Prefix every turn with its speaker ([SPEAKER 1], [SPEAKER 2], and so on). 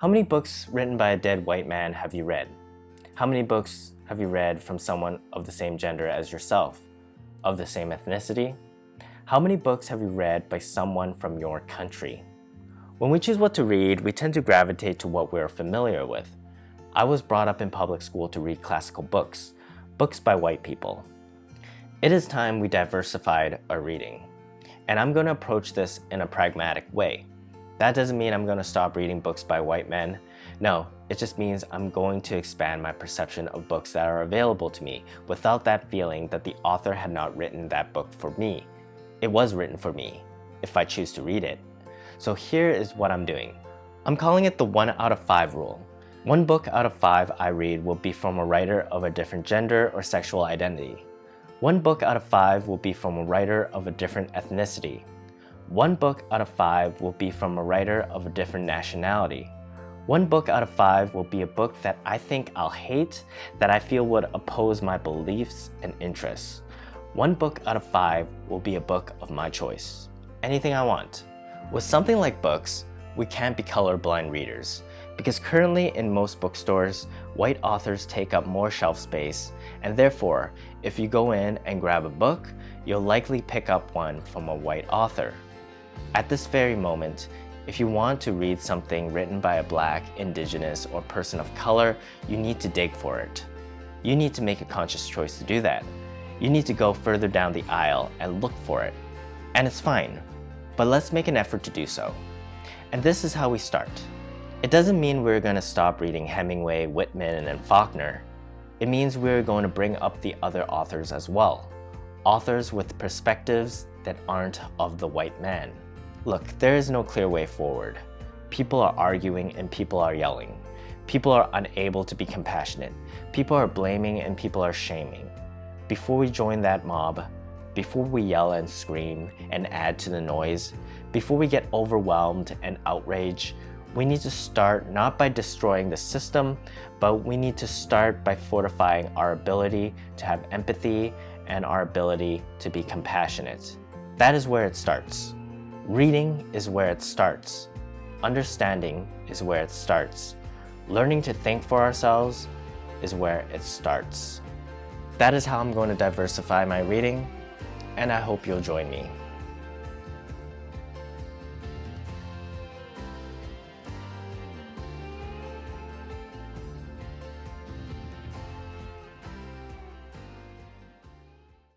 [SPEAKER 1] How many books written by a dead white man have you read? How many books have you read from someone of the same gender as yourself, of the same ethnicity? How many books have you read by someone from your country? When we choose what to read, we tend to gravitate to what we're familiar with. I was brought up in public school to read classical books, books by white people. It is time we diversified our reading. And I'm going to approach this in a pragmatic way. That doesn't mean I'm going to stop reading books by white men. No, it just means I'm going to expand my perception of books that are available to me without that feeling that the author had not written that book for me. It was written for me, if I choose to read it. So here is what I'm doing. I'm calling it the 1 out of 5 rule. 1 book out of 5 I read will be from a writer of a different gender or sexual identity. 1 book out of 5 will be from a writer of a different ethnicity. 1 book out of 5 will be from a writer of a different nationality. 1 book out of 5 will be a book that I think I'll hate, that I feel would oppose my beliefs and interests. 1 book out of 5 will be a book of my choice. Anything I want. With something like books, we can't be colorblind readers, because currently in most bookstores, white authors take up more shelf space, and therefore, if you go in and grab a book, you'll likely pick up one from a white author. At this very moment, if you want to read something written by a Black, Indigenous, or person of color, you need to dig for it. You need to make a conscious choice to do that. You need to go further down the aisle and look for it. And it's fine, but let's make an effort to do so. And this is how we start. It doesn't mean we're going to stop reading Hemingway, Whitman, and Faulkner. It means we're going to bring up the other authors as well. Authors with perspectives that aren't of the white man. Look, there is no clear way forward. People are arguing and people are yelling. People are unable to be compassionate. People are blaming and people are shaming. Before we join that mob, before we yell and scream and add to the noise, before we get overwhelmed and outraged, we need to start not by destroying the system, but we need to start by fortifying our ability to have empathy and our ability to be compassionate. That is where it starts. Reading is where it starts. Understanding is where it starts. Learning to think for ourselves is where it starts. That is how I'm going to diversify my reading, and I hope you'll join me.